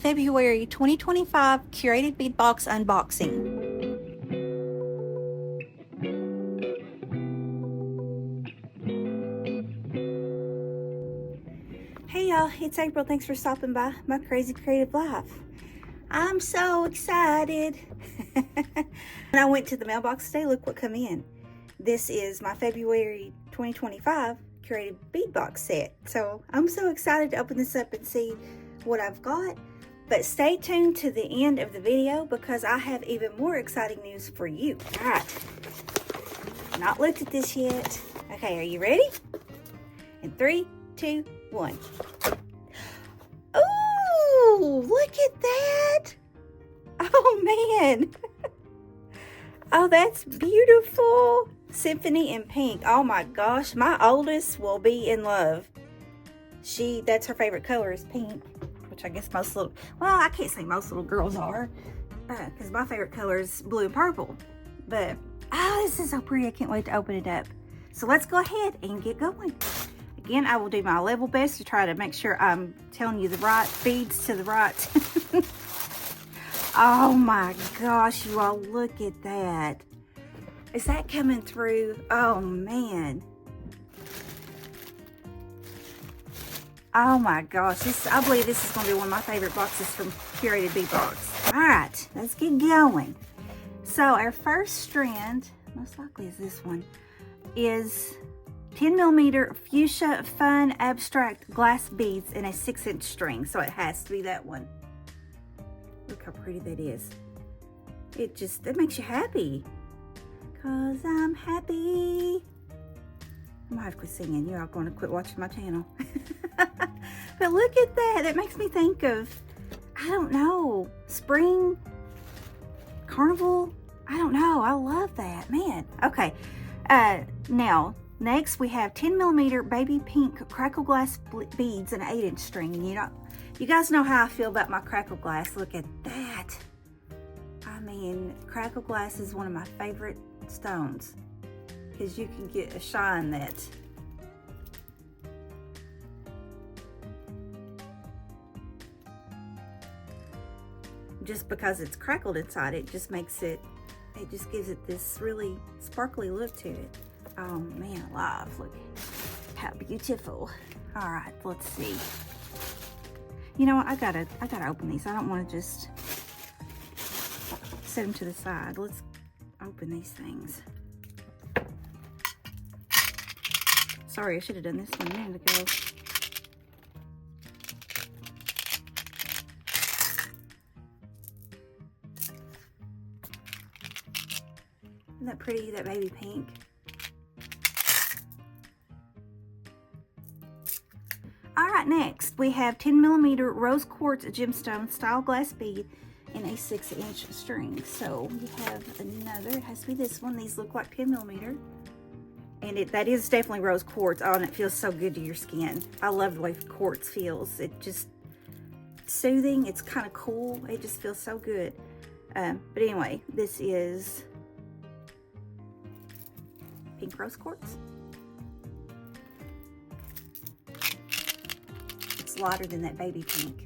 February 2025 Curated Bead Box unboxing. Hey y'all, it's April. Thanks for stopping by my crazy creative life. I'm so excited. When I went to the mailbox today, look what come in. This is my February 2025 Curated Bead Box set. So I'm so excited to open this up and see what I've got. But stay tuned to the end of the video because I have even more exciting news for you. All right, not looked at this yet. Okay, are you ready? In 3, 2, 1. Ooh, look at that. Oh man. Oh, that's beautiful. Symphony in Pink. Oh my gosh, my oldest will be in love. That's her favorite color is pink, which I guess most little, well, I can't say most little girls are, because my favorite color is blue and purple. But, oh, this is so pretty. I can't wait to open it up. So let's go ahead and get going. Again, I will do my level best to try to make sure I'm telling you the right beads to the right. Oh my gosh, you all, look at that. Is that coming through? Oh man. Oh my gosh, I believe this is going to be one of my favorite boxes from Curated Bead Box. All right, let's get going. So our first strand, most likely is this one, is 10mm fuchsia fun abstract glass beads in a 6-inch string. So it has to be that one. Look how pretty that is. It makes you happy. 'Cause I'm happy. I might have to quit singing. You're all going to quit watching my channel. But look at that. That makes me think of, I don't know, spring, carnival. I don't know. I love that, man. Okay. Now, next we have 10mm baby pink crackle glass beads and an 8-inch string. And you guys know how I feel about my crackle glass. Look at that. I mean, crackle glass is one of my favorite stones because you can get a shine that just because it's crackled inside, it just makes it just gives it this really sparkly look to it. Oh man alive, look how beautiful. All right, let's see. You know what, I gotta open these. I don't want to just set them to the side. Let's open these things. Sorry, I should have done this one a minute ago. Isn't that pretty, that baby pink? All right, next we have 10mm rose quartz gemstone style glass bead in a 6-inch string. So we have another, it has to be this one. These look like 10mm. And that is definitely rose quartz. Oh, and it feels so good to your skin. I love the way quartz feels. It just soothing. It's kind of cool. It just feels so good. But anyway, this is pink rose quartz. It's lighter than that baby pink.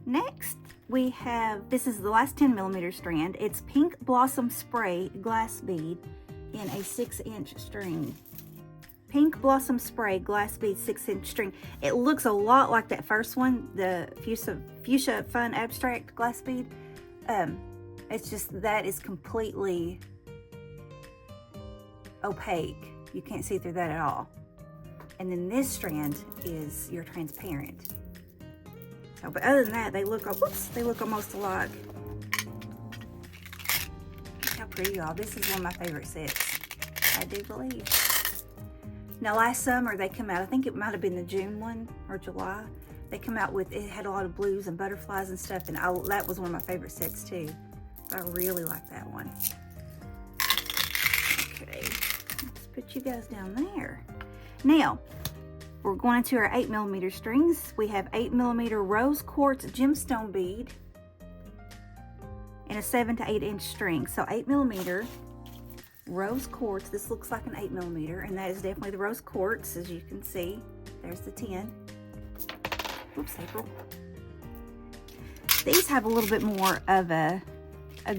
Next, we have, this is the last 10mm strand. It's Pink Blossom Spray glass bead in a 6-inch string. Pink Blossom Spray glass bead 6-inch string. It looks a lot like that first one, the Fuchsia Fun Abstract glass bead. It's just that is completely opaque. You can't see through that at all. And then this strand is your transparent. So, but other than that, they look almost alike. Look how pretty, y'all. This is one of my favorite sets, I do believe. Now, last summer they come out, I think it might have been the June one or July. They come out with, it had a lot of blues and butterflies and stuff, and that was one of my favorite sets too. I really like that one. Okay, let's put you guys down there. Now, we're going into our 8mm strings. We have 8mm rose quartz gemstone bead in a 7 to 8 inch string. So 8mm rose quartz. This looks like an 8mm, and that is definitely the rose quartz, as you can see. There's the 10. Oops, April. These have a little bit more of a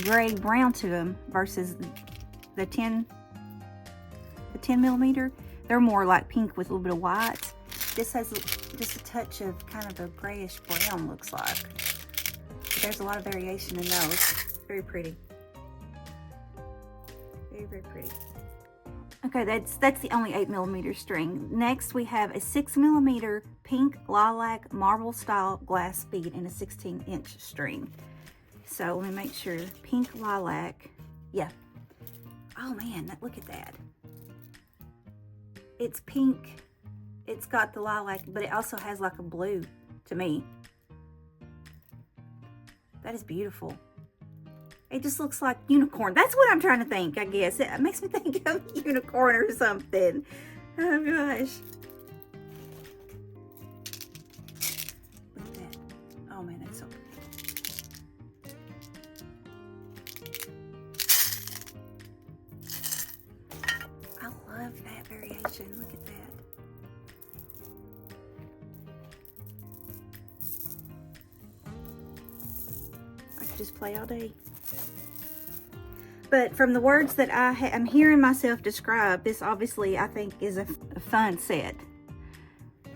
gray brown to them versus the 10mm. They're more like pink with a little bit of white. This has just a touch of kind of a grayish brown, looks like. There's a lot of variation in those. Very pretty. Very, very pretty. Okay, that's the only 8mm string. Next, we have a 6mm pink lilac marble style glass bead in a 16-inch string. So let me make sure. Pink lilac. Yeah. Oh man, look at that. It's pink. It's got the lilac, but it also has like a blue to me. That is beautiful. It just looks like unicorn. That's what I'm trying to think, I guess. It makes me think of unicorn or something. Oh gosh. Look at that. Oh man, that's so pretty. I love that variation. Look at that. I could just play all day. But from the words that I'm hearing myself describe, this obviously I think is a fun set.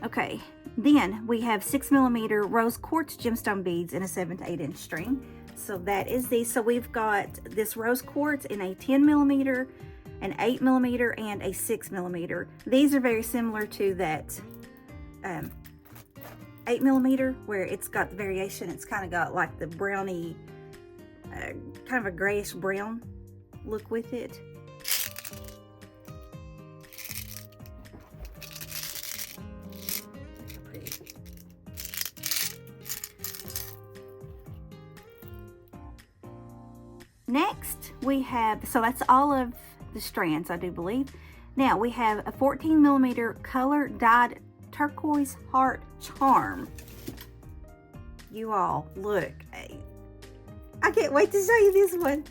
Okay, then we have 6mm rose quartz gemstone beads in a 7 to 8-inch string. So that is these. So we've got this rose quartz in a 10mm, an 8mm, and a 6mm. These are very similar to that 8mm, where it's got the variation. It's kind of got like the browny, kind of a grayish brown look with it. Pretty. Next we have, so that's all of the strands, I do believe. Now we have a 14mm color dyed turquoise heart charm. You all look, I can't wait to show you this one.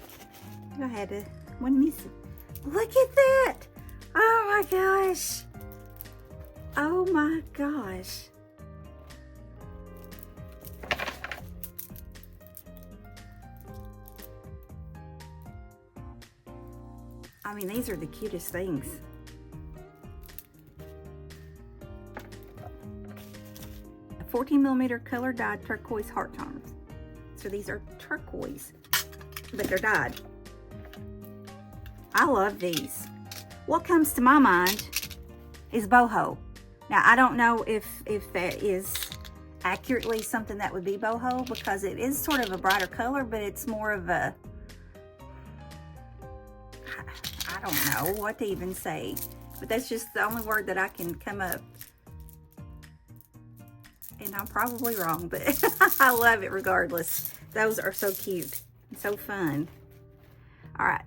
I had one missing. Look at that. Oh my gosh. Oh my gosh. I mean, these are the cutest things. A 14mm color dyed turquoise heart charms. So these are turquoise, but they're dyed. I love these. What comes to my mind is boho. Now, I don't know if that is accurately something that would be boho, because it is sort of a brighter color, but it's more of a, I don't know what to even say, but that's just the only word that I can come up. And I'm probably wrong, but I love it regardless. Those are so cute and so fun. All right.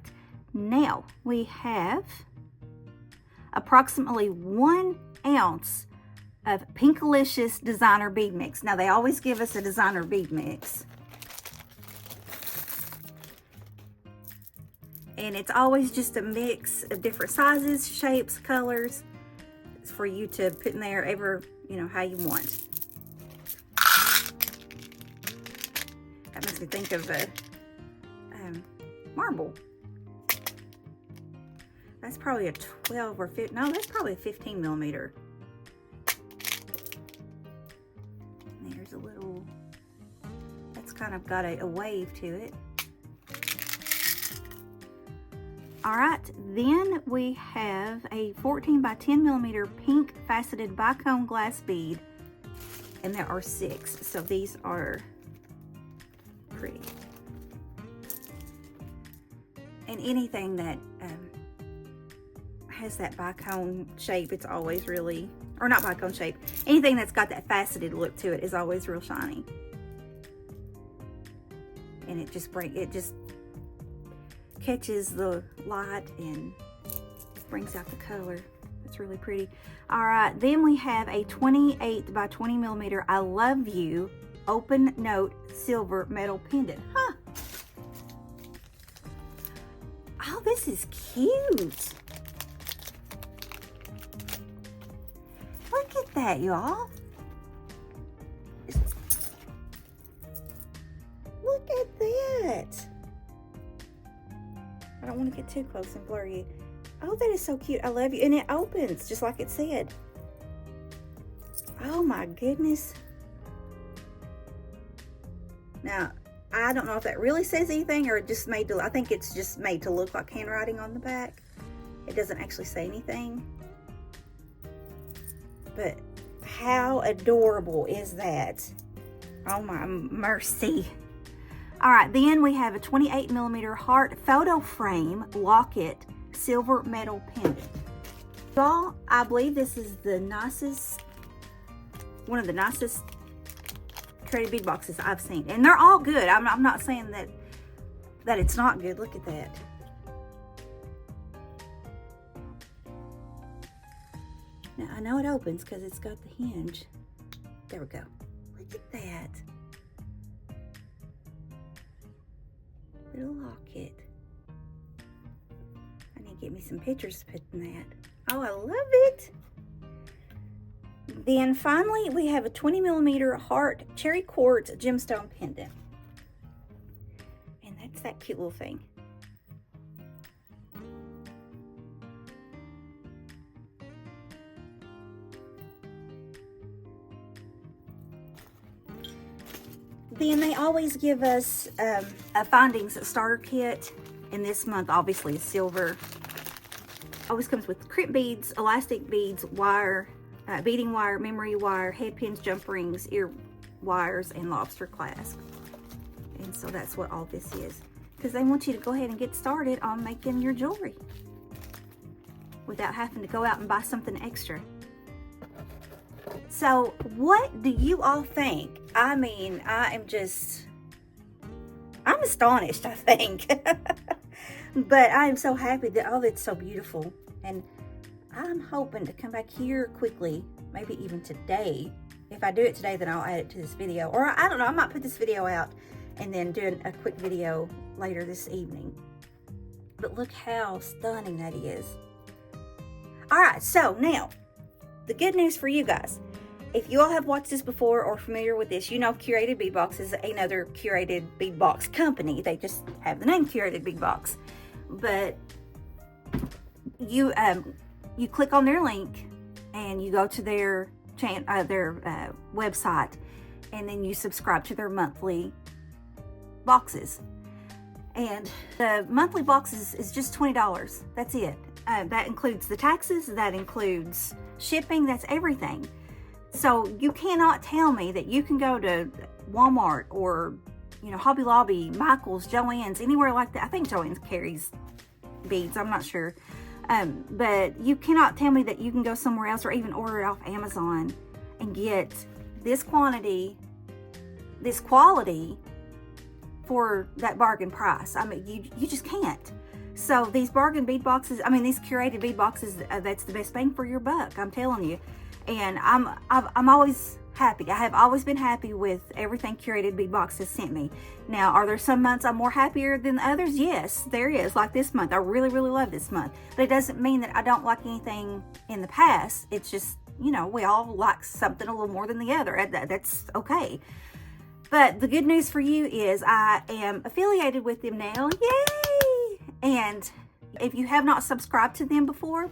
Now we have approximately 1 ounce of Pinkalicious designer bead mix. Now they always give us a designer bead mix. And it's always just a mix of different sizes, shapes, colors. It's for you to put in there ever, you know, how you want. That makes me think of a marble. That's probably a 12 or 15, no, that's probably a 15mm. There's a little, that's kind of got a wave to it. All right, then we have a 14 by 10mm pink faceted bicone glass bead, and there are 6, so these are pretty. And anything that has that bicone shape, it's always really, or not bicone shape, anything that's got that faceted look to it is always real shiny. And it just catches the light and brings out the color. It's really pretty. All right, then we have a 28 by 20mm I Love You open note silver metal pendant. Huh. Oh, this this is cute. Look at that, y'all. Look at that. I don't want to get too close and blur you. Oh, that is so cute. I love you. And it opens just like it said. Oh my goodness. Now, I don't know if that really says anything or just made to, I think it's just made to look like handwriting on the back. It doesn't actually say anything. But how adorable is that? Oh my mercy. All right, then we have a 28mm heart photo frame locket silver metal pendant. Y'all, I believe this is the nicest, one of the nicest Curated Bead Boxes I've seen. And they're all good. I'm not saying that it's not good. Look at that. Now, I know it opens because it's got the hinge. There we go. Look at that. Little locket. I need to get me some pictures to put in that. Oh, I love it. Then finally, we have a 20mm heart cherry quartz gemstone pendant. And that's that cute little thing. Then they always give us a Findings starter kit. And this month, obviously, is silver. Always comes with crimp beads, elastic beads, wire, beading wire, memory wire, head pins, jump rings, ear wires, and lobster clasp. And so that's what all this is. Because they want you to go ahead and get started on making your jewelry without having to go out and buy something extra. So what do you all think? I mean, I'm astonished, I think. But I am so happy that all that's so beautiful. And I'm hoping to come back here quickly, maybe even today. If I do it today, then I'll add it to this video. Or I don't know, I might put this video out and then do a quick video later this evening. But look how stunning that is. All right, so now, the good news for you guys. If you all have watched this before or familiar with this, you know Curated Bead Box is another Curated Bead Box company. They just have the name Curated Bead Box. But you click on their link and you go to their website, and then you subscribe to their monthly boxes. And the monthly boxes is just $20. That's it. That includes the taxes, that includes shipping, that's everything. So you cannot tell me that you can go to Walmart or, you know, Hobby Lobby, Michael's, Joann's, anywhere like that. I think Joann's carries beads, I'm not sure. But you cannot tell me that you can go somewhere else or even order it off Amazon and get this quantity, this quality for that bargain price. I mean, you just can't. So these bargain bead boxes, I mean, these Curated Bead Boxes, that's the best bang for your buck, I'm telling you. And I'm always happy. I have always been happy with everything Curated Bead Box has sent me. Now, are there some months I'm more happier than others? Yes, there is. Like this month, I really, really love this month. But it doesn't mean that I don't like anything in the past. It's just, you know, we all like something a little more than the other. That's okay. But the good news for you is I am affiliated with them now. Yay! And if you have not subscribed to them before,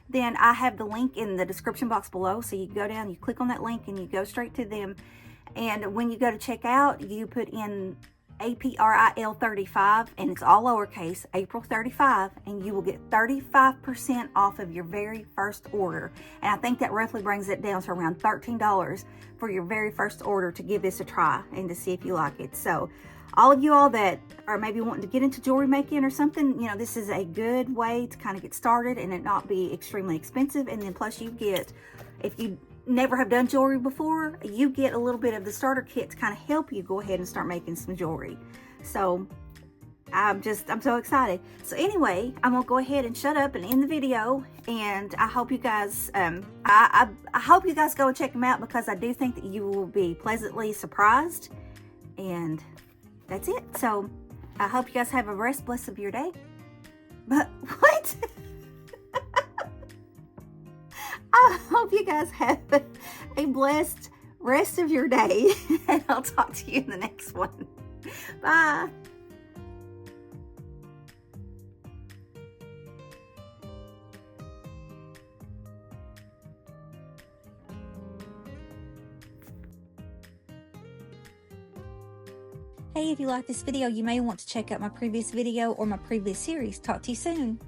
then I have the link in the description box below. So you go down, you click on that link, and you go straight to them. And when you go to check out, you put in APRIL 35, and it's all lowercase, April 35, and you will get 35% off of your very first order. And I think that roughly brings it down to around $13 for your very first order to give this a try and to see if you like it. So all of you all that are maybe wanting to get into jewelry making or something, you know, this is a good way to kind of get started and it not be extremely expensive. And then plus you get, if you never have done jewelry before, you get a little bit of the starter kit to kind of help you go ahead and start making some jewelry. So I'm so excited. So anyway, I'm gonna go ahead and shut up and end the video, and I hope you guys I hope you guys go and check them out, because I do think that you will be pleasantly surprised. And that's it. So I hope you guys have a rest blessed of your day. But what? I hope you guys have a blessed rest of your day, and I'll talk to you in the next one. Bye. Hey, if you like this video, you may want to check out my previous video or my previous series. Talk to you soon.